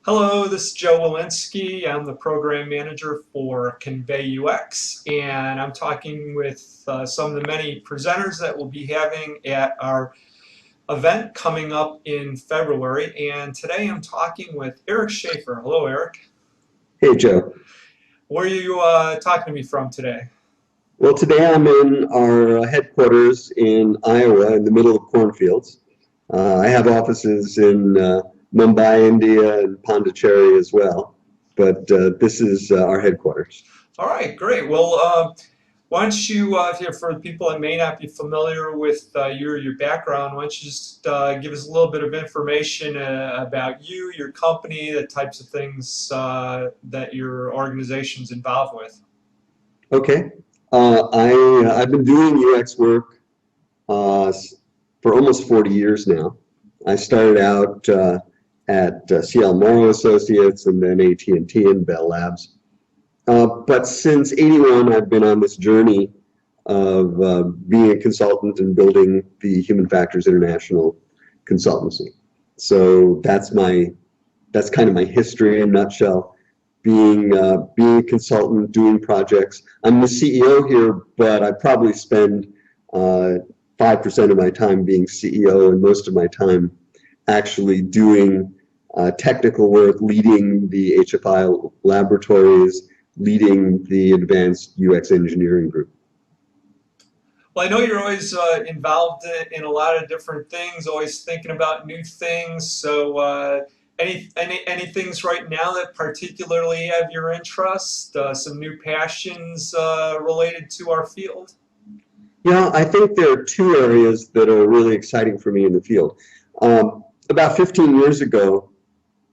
Hello, this is Joe Walensky. I'm the program manager for ConveyUX, and I'm talking with some of the many presenters that we'll be having at our event coming up in February. And today I'm talking with Eric Schaffer. Hello, Eric. Hey, Joe. Where are you talking to me from today? Well, today I'm in our headquarters in Iowa in the middle of cornfields. I have offices in Mumbai, India, and Pondicherry as well, but this is our headquarters. All right, great. Well, why don't you, for the people that may not be familiar with your background, why don't you just give us a little bit of information about you, your company, the types of things that your organization's involved with? Okay. I've been doing UX work for almost 40 years now. I started out at CL Morrow Associates and then AT&T and Bell Labs. But since '81, I've been on this journey of being a consultant and building the Human Factors International consultancy. So that's kind of my history in a nutshell. Being a consultant, doing projects. I'm the CEO here, but I probably spend 5% of my time being CEO and most of my time actually doing technical work, leading the HFI laboratories, leading the advanced UX engineering group. Well, I know you're always involved in a lot of different things, always thinking about new things. So, any things right now that particularly have your interest? Some new passions related to our field? Yeah, I think there are two areas that are really exciting for me in the field. About 15 years ago,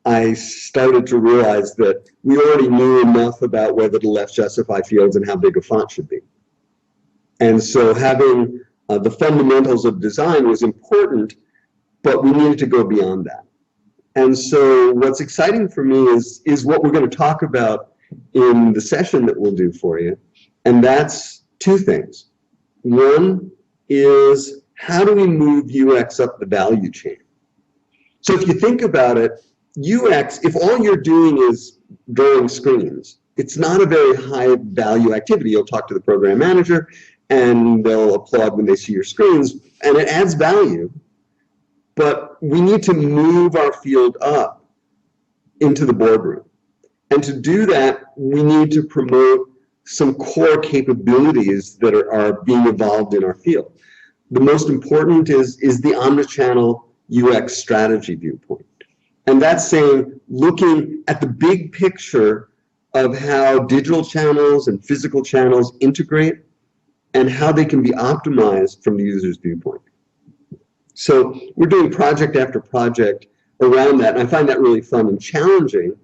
I started to realize that we already knew enough about whether to left justify fields and how big a font should be. And so having the fundamentals of design was important, but we needed to go beyond that. And so what's exciting for me is what we're going to talk about in the session that we'll do for you. And that's two things. One is, how do we move UX up the value chain? So if you think about it, UX, if all you're doing is drawing screens, it's not a very high value activity. You'll talk to the program manager and they'll applaud when they see your screens, and it adds value. But we need to move our field up into the boardroom. And to do that, we need to promote some core capabilities that are being evolved in our field. The most important is the omnichannel UX strategy viewpoint. And that's saying, looking at the big picture of how digital channels and physical channels integrate and how they can be optimized from the user's viewpoint. So we're doing project after project around that, and I find that really fun and challenging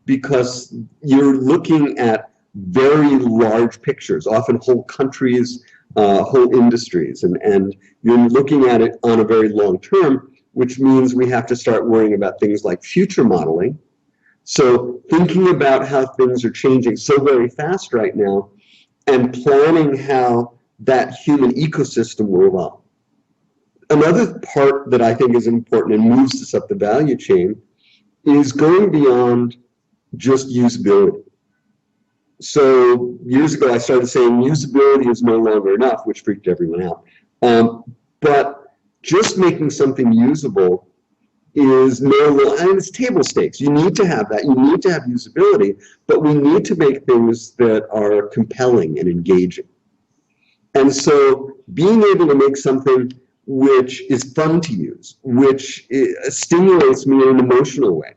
because you're looking at very large pictures, often whole countries, whole industries, and you're looking at it on a very long term, which means we have to start worrying about things like future modeling. So thinking about how things are changing so very fast right now and planning how that human ecosystem will evolve. Another part that I think is important and moves us up the value chain is going beyond just usability. So years ago, I started saying usability is no longer enough, which freaked everyone out. But just making something usable is and it's table stakes. You need to have that. You need to have usability, but we need to make things that are compelling and engaging. And so being able to make something which is fun to use, which stimulates me in an emotional way,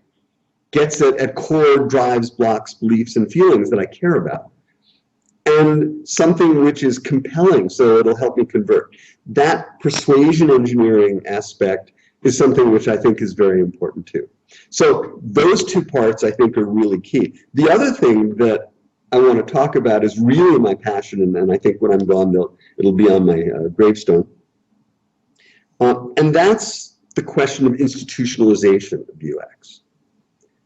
gets at core drives, blocks, beliefs, and feelings that I care about, and something which is compelling so it'll help me convert. That persuasion engineering aspect is something which I think is very important too. So those two parts I think are really key. The other thing that I want to talk about is really my passion, and I think when I'm gone, it'll be on my gravestone. And that's the question of institutionalization of UX.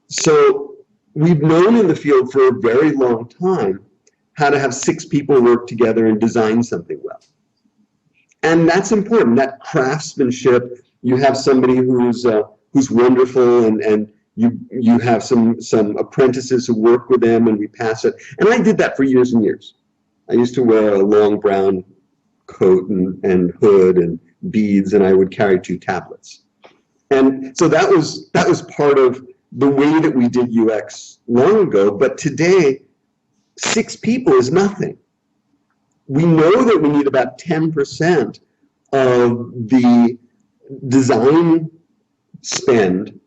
So we've known in the field for a very long time how to have 6 people work together and design something well. And that's important, that craftsmanship. You have somebody who's wonderful and You have some apprentices who work with them, and we pass it. And I did that for years and years. I used to wear a long brown coat and hood and beads, and I would carry 2 tablets. And so that was part of the way that we did UX long ago. But today, 6 people is nothing. We know that we need about 10% of the design spend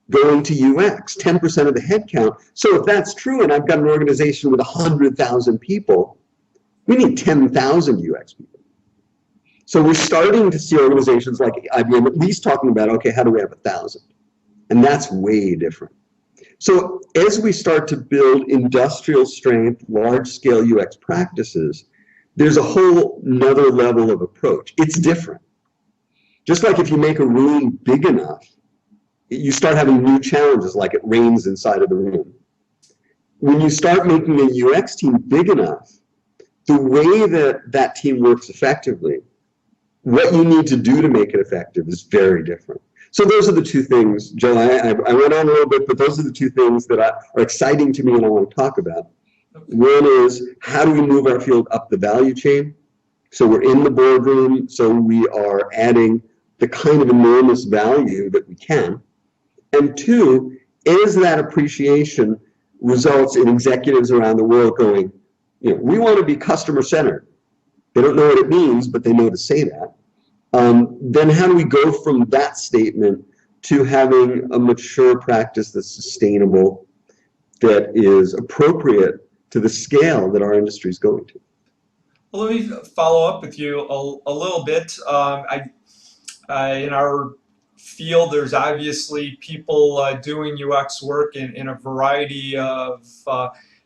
going to UX, 10% of the headcount. So if that's true, and I've got an organization with 100,000 people, we need 10,000 UX people. So we're starting to see organizations like IBM at least talking about, okay, how do we have 1,000? And that's way different. So as we start to build industrial strength, large scale UX practices, there's a whole nother level of approach. It's different. Just like if you make a room big enough, you start having new challenges, like it rains inside of the room. When you start making a UX team big enough, the way that that team works effectively, what you need to do to make it effective is very different. So those are the 2 things, Joe. I went on a little bit, but those are the 2 things that are exciting to me and I want to talk about. One is, how do we move our field up the value chain? So we're in the boardroom, so we are adding the kind of enormous value that we can. And 2, is that appreciation results in executives around the world going, we want to be customer-centered. They don't know what it means, but they know to say that. Then how do we go from that statement to having a mature practice that's sustainable, that is appropriate to the scale that our industry is going to? Well, let me follow up with you a little bit. In our field, there's obviously people doing UX work in a variety of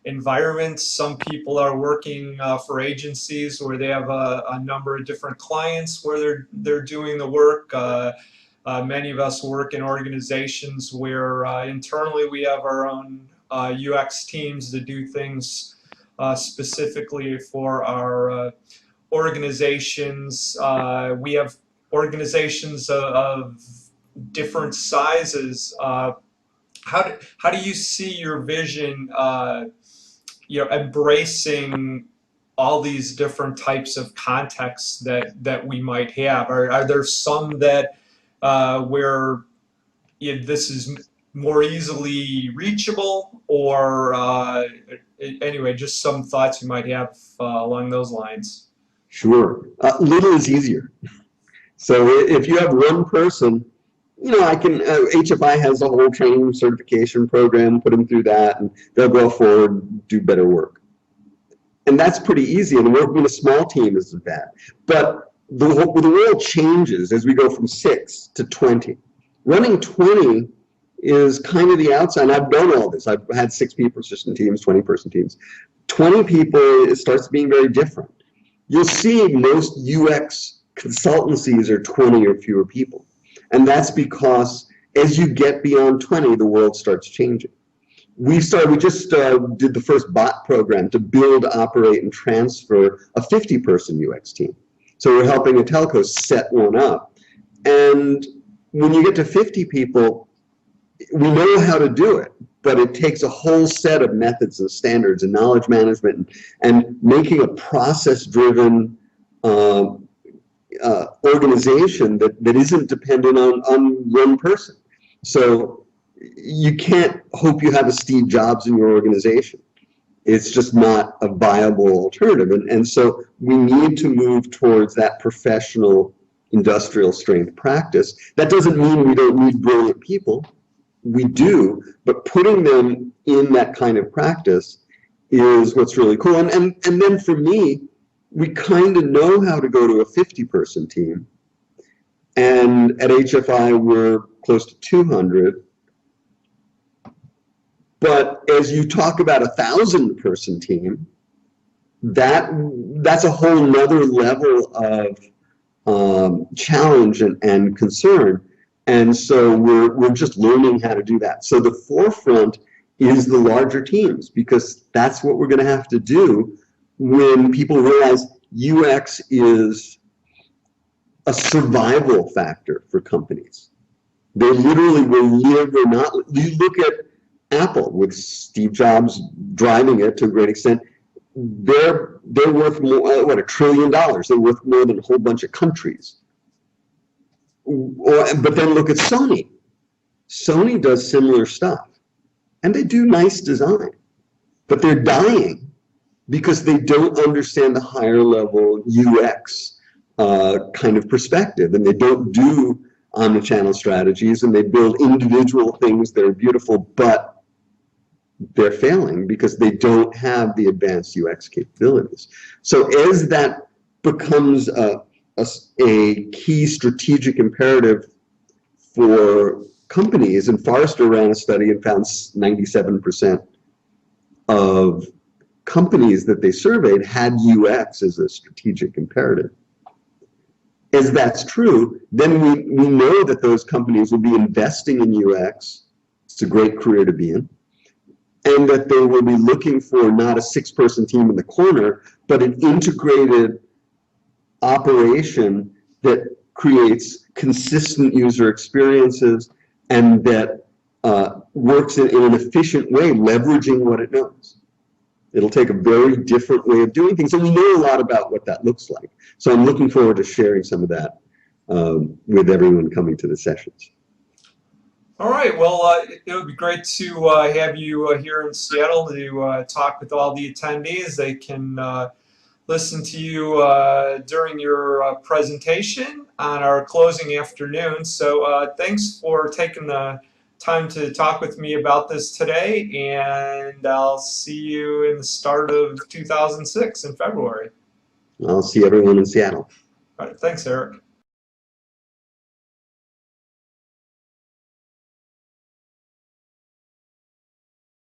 environments. Some people are working for agencies where they have a number of different clients where they're doing the work. Many of us work in organizations where internally we have our own UX teams to do things specifically for our organizations. We have organizations of different sizes. How do you see your vision embracing all these different types of contexts that we might have? Are there some that where this is more easily reachable, or anyway, just some thoughts you might have along those lines? Sure. Little is easier. So if you have one person, HFI has a whole training certification program, put them through that, and they'll go forward and do better work. And that's pretty easy, and working in a small team isn't bad. But the world changes as we go from 6 to 20. Running 20 is kind of the outside, and I've done all this. I've had 6-person teams, 20-person teams. 20 people, it starts being very different. You'll see most UX consultancies are 20 or fewer people. And that's because as you get beyond 20, the world starts changing. We just did the first bot program to build, operate, and transfer a 50-person UX team. So we're helping a telco set one up. And when you get to 50 people, we know how to do it, but it takes a whole set of methods and standards and knowledge management and making a process-driven organization that isn't dependent on one person. So you can't hope you have a Steve Jobs in your organization. It's just not a viable alternative. And so we need to move towards that professional industrial strength practice. That doesn't mean we don't need brilliant people. We do, but putting them in that kind of practice is what's really cool. And then for me, we kind of know how to go to a 50-person team. And at HFI, we're close to 200. But as you talk about a 1,000-person team, that's a whole nother level of challenge and concern. And so we're just learning how to do that. So the forefront is the larger teams, because that's what we're going to have to do when people realize UX is a survival factor for companies. They literally will live or not. You look at Apple with Steve Jobs driving it to a great extent. They're worth more, what, $1 trillion. They're worth more than a whole bunch of countries. But then look at Sony. Sony does similar stuff, and they do nice design, but they're dying because they don't understand the higher level UX kind of perspective, and they don't do omnichannel strategies, and they build individual things that are beautiful, but they're failing because they don't have the advanced UX capabilities. So as that becomes a key strategic imperative for companies, and Forrester ran a study and found 97% of companies that they surveyed had UX as a strategic imperative. As that's true, then we know that those companies will be investing in UX. It's a great career to be in. And that they will be looking for not a 6-person team in the corner, but an integrated operation that creates consistent user experiences and that works in an efficient way, leveraging what it knows. It'll take a very different way of doing things, and we know a lot about what that looks like. So I'm looking forward to sharing some of that with everyone coming to the sessions. All right, well, it would be great to have you here in Seattle to talk with all the attendees. They can listen to you during your presentation on our closing afternoon. So thanks for taking the time to talk with me about this today, and I'll see you in the start of 2006 in February. I'll see everyone in Seattle. All right, thanks, Eric.